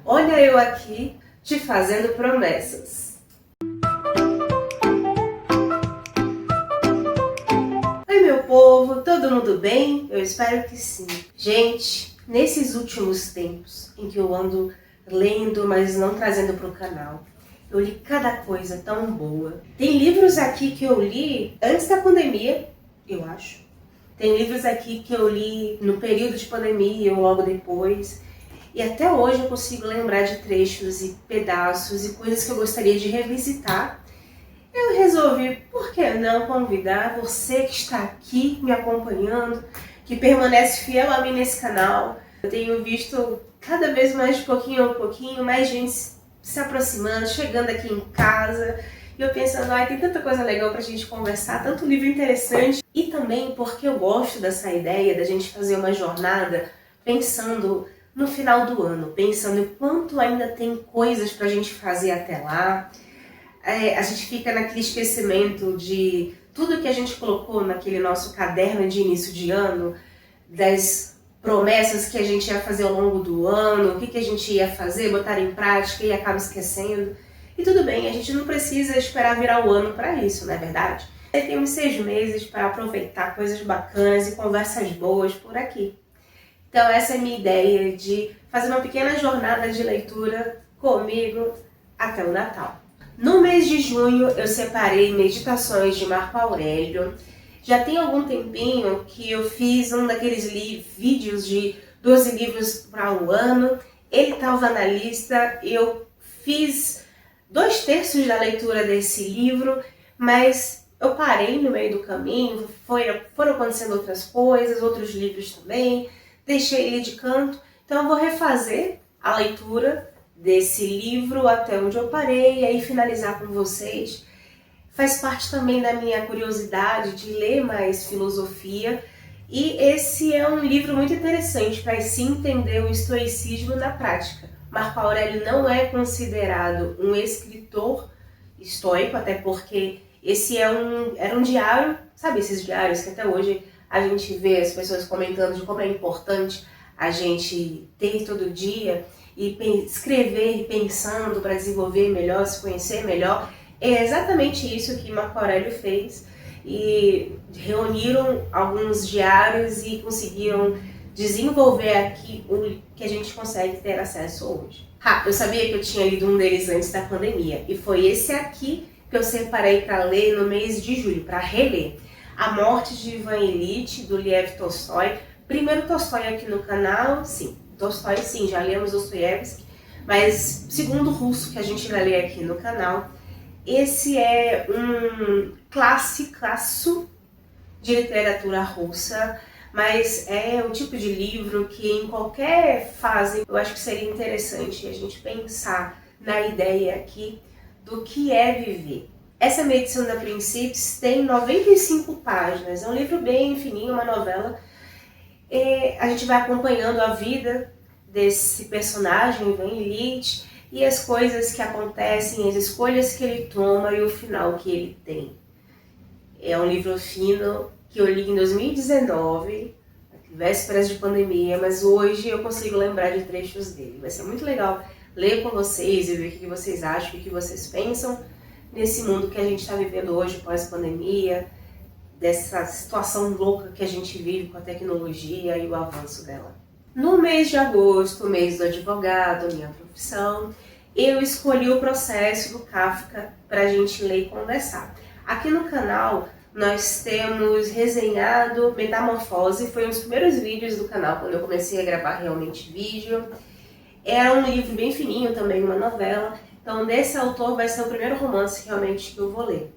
Olha eu aqui te fazendo promessas. Oi meu povo, todo mundo bem? Eu espero que sim. Gente, nesses últimos tempos em que eu ando lendo, mas não trazendo para o canal, eu li cada coisa tão boa. Tem livros aqui que eu li antes da pandemia, eu acho. Tem livros aqui que eu li no período de pandemia ou logo depois. E até hoje eu consigo lembrar de trechos e pedaços e coisas que eu gostaria de revisitar. Eu resolvi, por que não convidar você que está aqui me acompanhando, que permanece fiel a mim nesse canal. Eu tenho visto cada vez mais de pouquinho a pouquinho, mais gente se aproximando, chegando aqui em casa. E eu pensando, ai, tem tanta coisa legal pra gente conversar, tanto livro interessante. E também porque eu gosto dessa ideia da gente fazer uma jornada pensando no final do ano, pensando em quanto ainda tem coisas pra gente fazer até lá. A gente fica naquele esquecimento de tudo que a gente colocou naquele nosso caderno de início de ano, das promessas que a gente ia fazer ao longo do ano, o que a gente ia fazer, botar em prática e acaba esquecendo. E tudo bem, a gente não precisa esperar virar o ano para isso, não é verdade? Tem uns 6 meses para aproveitar coisas bacanas e conversas boas por aqui. Então essa é a minha ideia de fazer uma pequena jornada de leitura comigo até o Natal. No mês de junho eu separei Meditações de Marco Aurélio. Já tem algum tempinho que eu fiz um daqueles vídeos de 12 livros para o ano. Ele estava na lista, eu fiz 2/3 da leitura desse livro, mas eu parei no meio do caminho, foram acontecendo outras coisas, outros livros também, deixei ele de canto. Então eu vou refazer a leitura desse livro até onde eu parei e aí finalizar com vocês. Faz parte também da minha curiosidade de ler mais filosofia e esse é um livro muito interessante para se entender o estoicismo na prática. Marco Aurélio não é considerado um escritor estoico, até porque esse era um diário, sabe esses diários que até hoje a gente vê as pessoas comentando de como é importante a gente ter todo dia e escrever pensando para desenvolver melhor, se conhecer melhor. É exatamente isso que Marco Aurélio fez e reuniram alguns diários e conseguiram desenvolver aqui o que a gente consegue ter acesso hoje. Eu sabia que eu tinha lido um deles antes da pandemia e foi esse aqui que eu separei para ler no mês de julho, para reler. A Morte de Ivan Ilitch, do Lev Tolstói. Primeiro Tolstói aqui no canal, sim. Tolstói sim, já lemos Dostoiévski, mas segundo russo que a gente vai ler aqui no canal. Esse é um classicaço de literatura russa, mas é o tipo de livro que em qualquer fase eu acho que seria interessante a gente pensar na ideia aqui do que é viver. Essa minha edição da Princípios tem 95 páginas, é um livro bem fininho, uma novela. A gente vai acompanhando a vida desse personagem, Ivan Ilitch, e as coisas que acontecem, as escolhas que ele toma e o final que ele tem. É um livro fino que eu li em 2019, vésperas de pandemia, mas hoje eu consigo lembrar de trechos dele. Vai ser muito legal ler com vocês e ver o que vocês acham, o que vocês pensam nesse mundo que a gente está vivendo hoje pós-pandemia, dessa situação louca que a gente vive com a tecnologia e o avanço dela. No mês de agosto, mês do advogado, minha profissão, eu escolhi o Processo do Kafka para a gente ler e conversar. Aqui no canal nós temos resenhado Metamorfose, foi um dos primeiros vídeos do canal quando eu comecei a gravar realmente vídeo. Era um livro bem fininho também, uma novela, então desse autor vai ser o primeiro romance realmente que eu vou ler.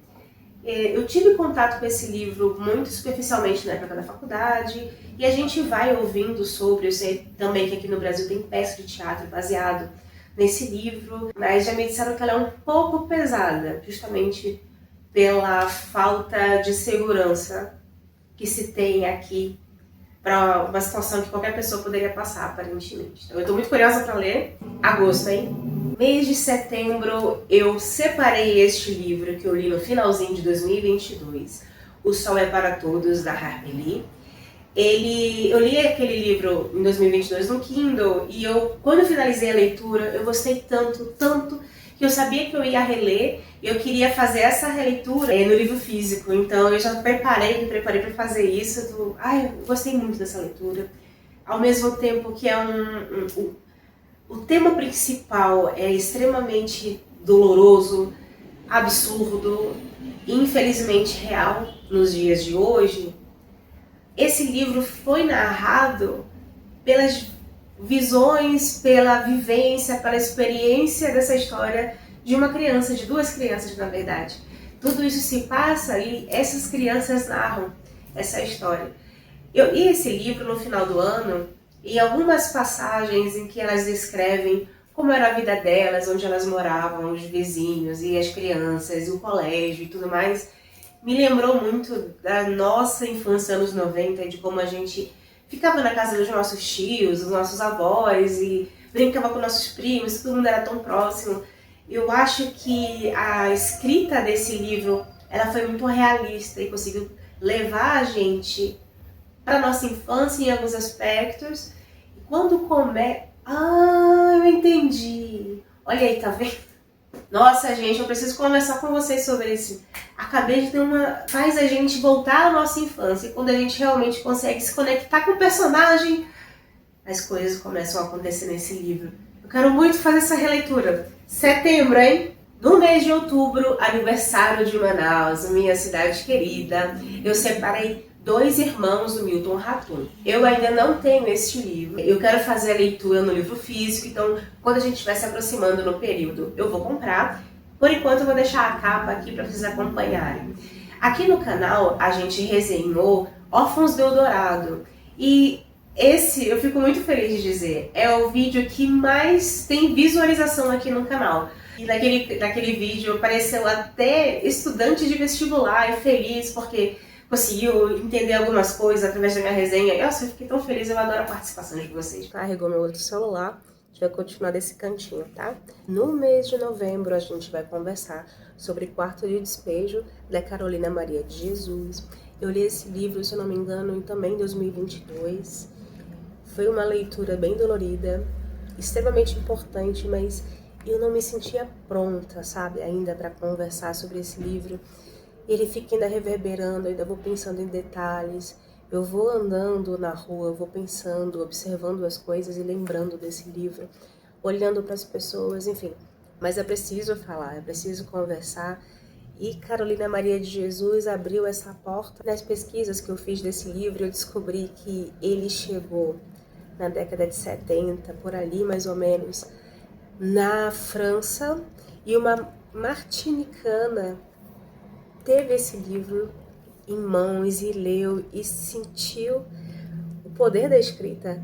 Eu tive contato com esse livro muito superficialmente na época da faculdade e a gente vai ouvindo sobre, eu sei também que aqui no Brasil tem peça de teatro baseado nesse livro, mas já me disseram que ela é um pouco pesada, justamente pela falta de segurança que se tem aqui para uma situação que qualquer pessoa poderia passar, aparentemente. Então eu estou muito curiosa para ler. Agosto, hein? Mês de setembro eu separei este livro que eu li no finalzinho de 2022, O Sol é para Todos, da Harper Lee. Eu li aquele livro em 2022 no Kindle e quando eu finalizei a leitura, eu gostei tanto, que eu sabia que eu ia reler e eu queria fazer essa releitura no livro físico. Então eu já me preparei para fazer isso. Eu gostei muito dessa leitura. Ao mesmo tempo que o tema principal é extremamente doloroso, absurdo, infelizmente real nos dias de hoje. Esse livro foi narrado pelas visões, pela vivência, pela experiência dessa história de uma criança, de duas crianças, na verdade. Tudo isso se passa e essas crianças narram essa história. Eu li esse livro no final do ano e algumas passagens em que elas descrevem como era a vida delas, onde elas moravam, os vizinhos e as crianças, e o colégio e tudo mais, me lembrou muito da nossa infância anos 90, de como a gente ficava na casa dos nossos tios, dos nossos avós e brincava com nossos primos, todo mundo era tão próximo. Eu acho que a escrita desse livro, ela foi muito realista e conseguiu levar a gente para nossa infância em alguns aspectos. E quando eu entendi. Olha aí, tá vendo? Nossa, gente, eu preciso conversar com vocês sobre isso. Acabei de ter faz a gente voltar à nossa infância. E quando a gente realmente consegue se conectar com o personagem, as coisas começam a acontecer nesse livro. Eu quero muito fazer essa releitura. Setembro, hein? No mês de outubro, aniversário de Manaus, minha cidade querida, eu separei 2 irmãos do Milton Ratum. Eu ainda não tenho este livro, eu quero fazer a leitura no livro físico, então quando a gente estiver se aproximando no período, eu vou comprar. Por enquanto eu vou deixar a capa aqui para vocês acompanharem. Aqui no canal a gente resenhou Órfãos do Eldorado e esse, eu fico muito feliz de dizer, é o vídeo que mais tem visualização aqui no canal. E naquele vídeo apareceu até estudante de vestibular e feliz porque conseguiu entender algumas coisas através da minha resenha. Nossa, eu fiquei tão feliz, eu adoro a participação de vocês. Carregou meu outro celular, a gente vai continuar desse cantinho, tá? No mês de novembro a gente vai conversar sobre Quarto de Despejo, da Carolina Maria de Jesus. Eu li esse livro, se eu não me engano, também em 2022. Foi uma leitura bem dolorida, extremamente importante, mas eu não me sentia pronta, sabe, ainda para conversar sobre esse livro. Ele fica ainda reverberando, ainda vou pensando em detalhes, eu vou andando na rua, eu vou pensando, observando as coisas e lembrando desse livro, olhando para as pessoas, enfim. Mas é preciso falar, é preciso conversar. E Carolina Maria de Jesus abriu essa porta. Nas pesquisas que eu fiz desse livro, eu descobri que ele chegou na década de 70, por ali mais ou menos, na França, e uma martinicana teve esse livro em mãos e leu e sentiu o poder da escrita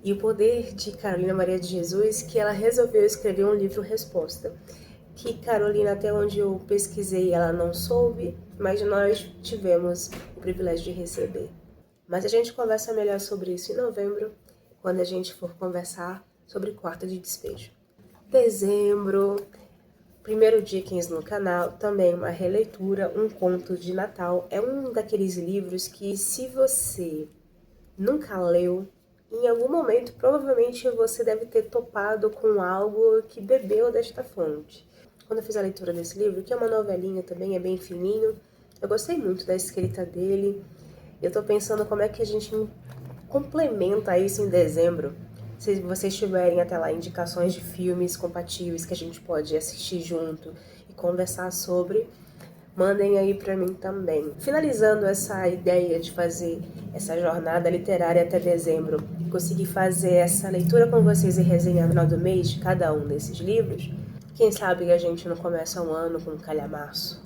e o poder de Carolina Maria de Jesus, que ela resolveu escrever um livro resposta. Que Carolina, até onde eu pesquisei, ela não soube, mas nós tivemos o privilégio de receber. Mas a gente conversa melhor sobre isso em novembro, quando a gente for conversar sobre Quarto de Despejo. Dezembro, primeiro Dickens no canal, também uma releitura, um conto de Natal. É um daqueles livros que, se você nunca leu, em algum momento provavelmente você deve ter topado com algo que bebeu desta fonte. Quando eu fiz a leitura desse livro, que é uma novelinha também, é bem fininho, eu gostei muito da escrita dele. Eu tô pensando como é que a gente complementa isso em dezembro. Se vocês tiverem até lá indicações de filmes compatíveis que a gente pode assistir junto e conversar sobre, mandem aí pra mim também. Finalizando essa ideia de fazer essa jornada literária até dezembro, conseguir fazer essa leitura com vocês e resenhar no final do mês de cada um desses livros, quem sabe a gente não começa um ano com um calhamaço.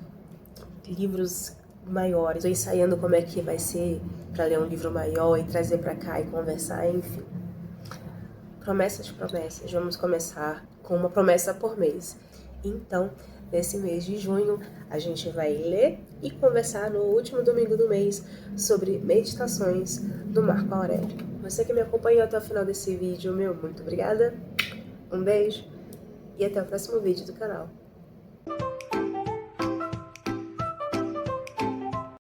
Livros maiores, ou ensaiando como é que vai ser para ler um livro maior e trazer para cá e conversar, enfim. Promessas, vamos começar com uma promessa por mês. Então, nesse mês de junho, a gente vai ler e conversar no último domingo do mês sobre meditações do Marco Aurélio. Você que me acompanhou até o final desse vídeo, muito obrigada, um beijo e até o próximo vídeo do canal.